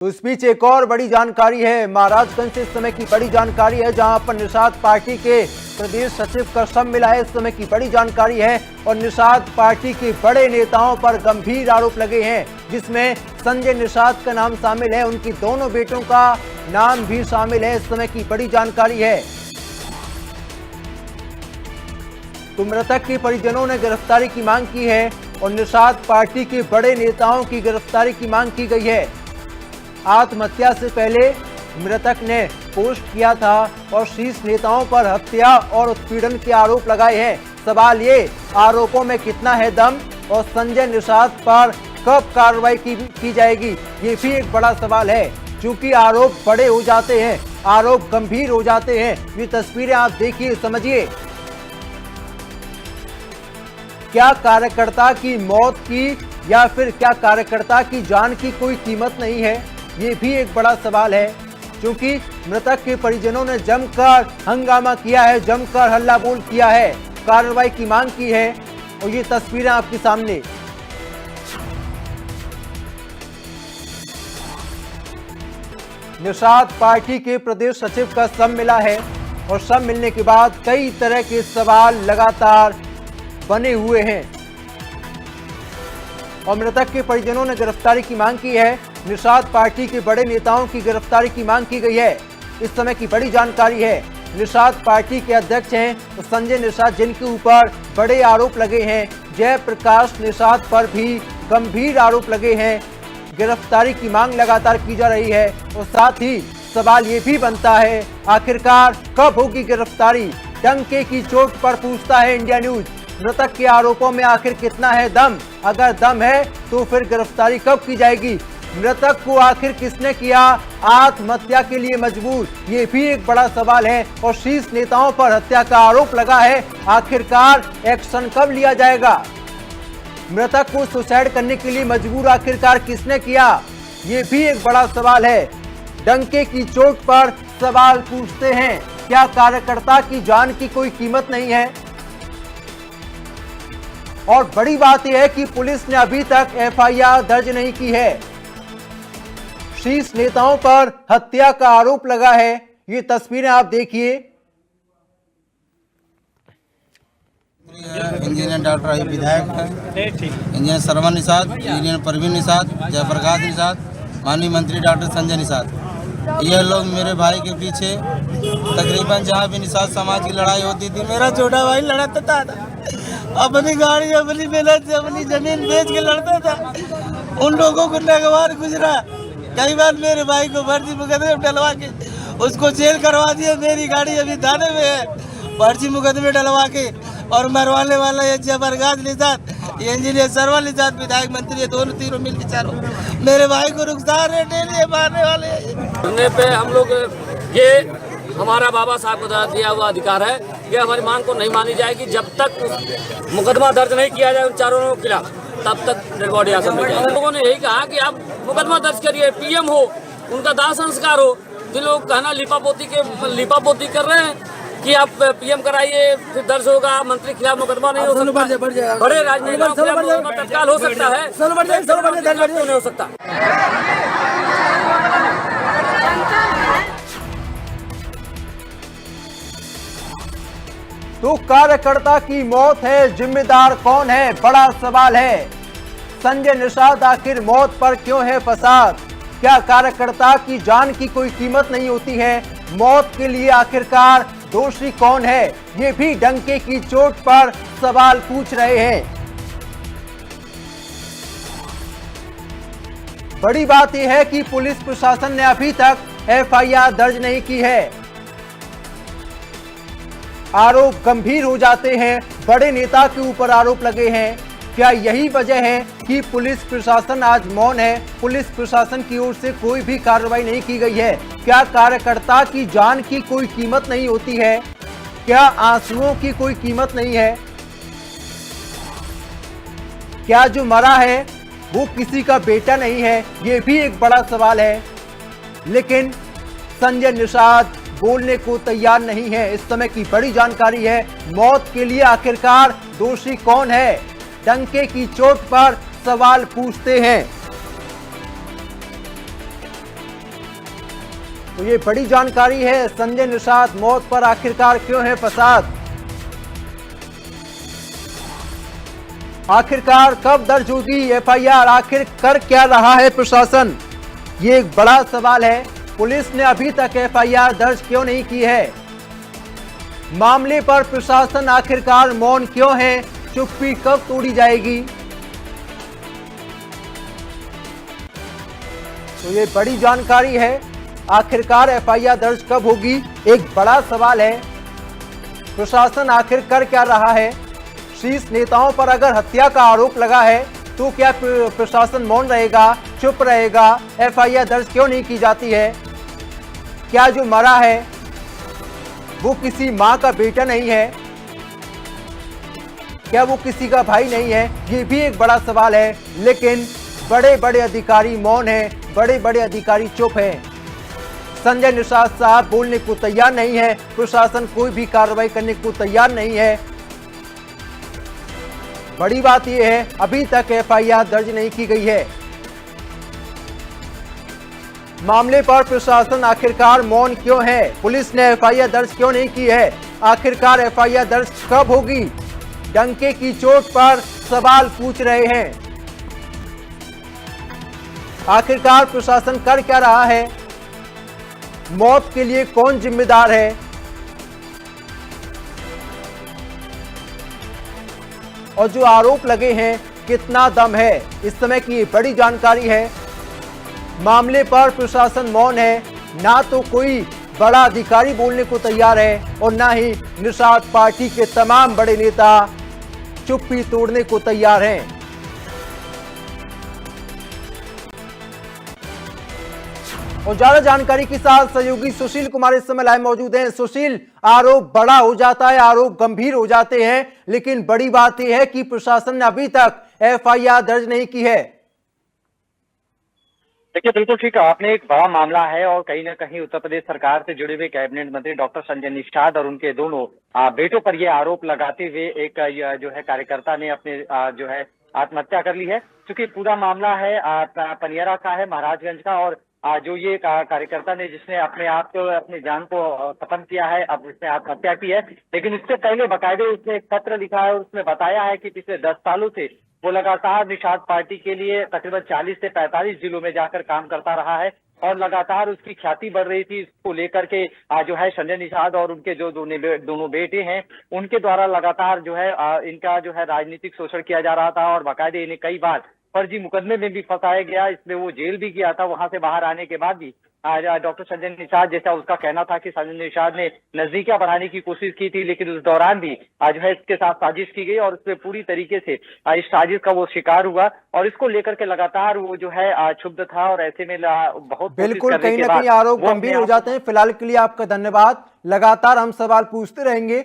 तो इस बीच एक और बड़ी जानकारी है। महाराजगंज से इस समय की बड़ी जानकारी है, जहां पर निषाद पार्टी के प्रदेश सचिव का शव मिला है। इस समय की बड़ी जानकारी है और निषाद पार्टी के बड़े नेताओं पर गंभीर आरोप लगे हैं, जिसमें संजय निषाद का नाम शामिल है, उनकी दोनों बेटों का नाम भी शामिल है। इस समय की बड़ी जानकारी है। तो मृतक के परिजनों ने गिरफ्तारी की मांग की है और निषाद पार्टी के बड़े नेताओं की गिरफ्तारी की मांग की गई है। आत्महत्या से पहले मृतक ने पोस्ट किया था और शीर्ष नेताओं पर हत्या और उत्पीड़न के आरोप लगाए हैं। सवाल ये, आरोपों में कितना है दम और संजय निषाद पर कब कार्रवाई की जाएगी, ये भी एक बड़ा सवाल है। क्योंकि आरोप बड़े हो जाते हैं, आरोप गंभीर हो जाते हैं। ये तस्वीरें आप देखिए, समझिए। क्या कार्यकर्ता की मौत की या फिर क्या कार्यकर्ता की जान की कोई कीमत नहीं है, ये भी एक बड़ा सवाल है। क्योंकि मृतक के परिजनों ने जमकर हंगामा किया है, जमकर हल्ला बोल किया है, कार्रवाई की मांग की है और ये तस्वीरें आपके सामने। निषाद पार्टी के प्रदेश सचिव का शव मिला है और शव मिलने के बाद कई तरह के सवाल लगातार बने हुए हैं और मृतक के परिजनों ने गिरफ्तारी की मांग की है। निषाद पार्टी के बड़े नेताओं की गिरफ्तारी की मांग की गई है। इस समय की बड़ी जानकारी है। निषाद पार्टी के अध्यक्ष हैं तो संजय निषाद, जिनके ऊपर बड़े आरोप लगे हैं। जयप्रकाश निषाद पर भी गंभीर आरोप लगे हैं। गिरफ्तारी की मांग लगातार की जा रही है और साथ ही सवाल ये भी बनता है, आखिरकार कब होगी गिरफ्तारी। डंके की चोट पर पूछता है इंडिया न्यूज, मृतक के आरोपों में आखिर कितना है दम? अगर दम है तो फिर गिरफ्तारी कब की जाएगी? मृतक को आखिर किसने किया आत्महत्या के लिए मजबूर, ये भी एक बड़ा सवाल है। और शीर्ष नेताओं पर हत्या का आरोप लगा है, आखिरकार एक्शन कब लिया जाएगा? मृतक को सुसाइड करने के लिए मजबूर आखिरकार किसने किया, ये भी एक बड़ा सवाल है। डंके की चोट पर सवाल पूछते हैं, क्या कार्यकर्ता की जान की कोई कीमत नहीं है? और बड़ी बात यह है कि पुलिस ने अभी तक एफआईआर दर्ज नहीं की है। शीर्ष नेताओं पर हत्या का आरोप लगा है। ये तस्वीरें आप देखिए। इंजीनियर डॉक्टर आई विधायक है, इंजीनियर सरवन निषाद, इंजीनियर परवीन निषाद, जयप्रकाश निषाद, माननीय मंत्री डॉक्टर संजय निषाद, ये लोग मेरे भाई के पीछे तकरीबन जहाँ भी निषाद समाज की लड़ाई होती थी, मेरा छोटा भाई लड़ता था। अपनी गाड़ी, अपनी मेहनत से, अपनी जमीन बेच के लड़ता था। उन लोगों को नागवार गुजरा। कई बार मेरे भाई को फर्जी मुकदमे डलवा के उसको जेल करवा दिया। मेरी गाड़ी अभी थाने में है, फर्जी मुकदमे डलवा के। और मरवाने वाला ये जयप्रकाश निषाद, ये इंजीनियर सरवन निषाद, विधायक मंत्री, ये दोनों तीनों मिलकर चारों मेरे भाई को रुखसार डेली मारने वाले सुनने पे हम लोग, ये हमारा बाबा साहब का दिया हुआ अधिकार है। ये हमारी मांग को नहीं मानी जाएगी जब तक मुकदमा दर्ज नहीं किया जाए उन चारों के खिलाफ, तब तक डेड बॉडी आसम में जाएगी। लोगों ने यही कहा कि आप मुकदमा दर्ज करिए, पीएम हो, उनका दाह संस्कार हो। जो लोग कहना लिपापोती कर रहे हैं कि आप पीएम कराइए फिर दर्ज होगा, मंत्री खिलाफ मुकदमा नहीं हो सकता। बड़े राजनेताओं के खिलाफ मुकदमा तत्काल हो सकता है, नहीं हो सकता। तो कार्यकर्ता की मौत है, जिम्मेदार कौन है, बड़ा सवाल है। संजय निषाद आखिर मौत पर क्यों है फसाद? क्या कार्यकर्ता की जान की कोई कीमत नहीं होती है? मौत के लिए आखिरकार दोषी कौन है? ये भी डंके की चोट पर सवाल पूछ रहे हैं। बड़ी बात यह है कि पुलिस प्रशासन ने अभी तक एफआईआर दर्ज नहीं की है। आरोप गंभीर हो जाते हैं, बड़े नेता के ऊपर आरोप लगे हैं। क्या यही वजह है कि पुलिस प्रशासन आज मौन है? पुलिस प्रशासन की ओर से कोई भी कार्रवाई नहीं की गई है। क्या कार्यकर्ता की जान की कोई कीमत नहीं होती है? क्या आंसुओं की कोई कीमत नहीं है? क्या जो मरा है वो किसी का बेटा नहीं है? ये भी एक बड़ा सवाल है। लेकिन संजय निषाद बोलने को तैयार नहीं है। इस समय की बड़ी जानकारी है, मौत के लिए आखिरकार दोषी कौन है? डंके की चोट पर सवाल पूछते हैं। तो ये बड़ी जानकारी है। संजय निषाद मौत पर आखिरकार क्यों है फसाद, आखिरकार कब दर्ज होगी एफआईआर, आखिर कर क्या रहा है प्रशासन, ये एक बड़ा सवाल है। पुलिस ने अभी तक एफआईआर दर्ज क्यों नहीं की है, मामले पर प्रशासन आखिरकार मौन क्यों है, चुप्पी कब तोड़ी जाएगी। तो ये बड़ी जानकारी है, आखिरकार एफआईआर दर्ज कब होगी, एक बड़ा सवाल है। प्रशासन आखिर कर क्या रहा है। शीर्ष नेताओं पर अगर हत्या का आरोप लगा है तो क्या प्रशासन मौन रहेगा, चुप रहेगा, एफआईआर दर्ज क्यों नहीं की जाती है। क्या जो मरा है वो किसी मां का बेटा नहीं है, क्या वो किसी का भाई नहीं है, ये भी एक बड़ा सवाल है। लेकिन बड़े बड़े अधिकारी मौन हैं, बड़े बड़े अधिकारी चुप हैं। संजय निषाद साहब बोलने को तैयार नहीं है, प्रशासन कोई भी कार्रवाई करने को तैयार नहीं है। बड़ी बात यह है अभी तक एफआईआर दर्ज नहीं की गई है। मामले पर प्रशासन आखिरकार मौन क्यों है, पुलिस ने एफआईआर दर्ज क्यों नहीं की है, आखिरकार एफआईआर दर्ज कब होगी, डंके की चोट पर सवाल पूछ रहे हैं। आखिरकार प्रशासन कर क्या रहा है, मौत के लिए कौन जिम्मेदार है। और जो आरोप लगे हैं कितना दम है, इस समय की बड़ी जानकारी है। मामले पर प्रशासन मौन है, ना तो कोई बड़ा अधिकारी बोलने को तैयार है और ना ही निषाद पार्टी के तमाम बड़े नेता चुप्पी तोड़ने को तैयार हैं। और ज्यादा जानकारी के साथ सहयोगी सुशील कुमार इस समय लाइव मौजूद हैं। सुशील, आरोप बड़ा हो जाता है, आरोप गंभीर हो जाते हैं, लेकिन बड़ी बात यह है कि प्रशासन ने अभी तक एफआईआर दर्ज नहीं की है। देखिए, बिल्कुल ठीक है, आपने एक बड़ा मामला है और कहीं ना कहीं उत्तर प्रदेश सरकार से जुड़े हुए कैबिनेट मंत्री डॉक्टर संजय निषाद और उनके दोनों बेटों पर ये आरोप लगाते हुए एक जो है कार्यकर्ता ने अपने जो है आत्महत्या कर ली है। क्योंकि पूरा मामला है पनियरा का है, महाराजगंज का, और जो ये कार्यकर्ता ने जिसने अपने आप को अपनी जान को खत्म किया है, अब उसने आत्महत्या की है। लेकिन इससे पहले बाकायदे उसने एक पत्र लिखा है और उसमें बताया है कि पिछले 10 सालों से वो लगातार निषाद पार्टी के लिए तकरीबन 40 से 45 जिलों में जाकर काम करता रहा है और लगातार उसकी ख्याति बढ़ रही थी। इसको लेकर के जो है संजय निषाद और उनके जो दोनों बेटे हैं उनके द्वारा लगातार जो है इनका जो है राजनीतिक शोषण किया जा रहा था और बाकायदे इन्हें कई बार फर्जी मुकदमे में भी फंसाया गया। इसमें वो जेल भी गया था। वहां से बाहर आने के बाद भी डॉक्टर संजय निषाद, जैसा उसका कहना था कि संजय निषाद ने नजदीकियां बढ़ाने की कोशिश की थी, लेकिन उस दौरान भी जो है इसके साथ साजिश की गई और उसमें पूरी तरीके से इस साजिश का वो शिकार हुआ और इसको लेकर के लगातार वो जो है क्षुब्ध था और ऐसे में बहुत बिल्कुल कहीं ना कहीं आरोप गंभीर हो जाते हैं। फिलहाल के लिए आपका धन्यवाद, लगातार हम सवाल पूछते रहेंगे।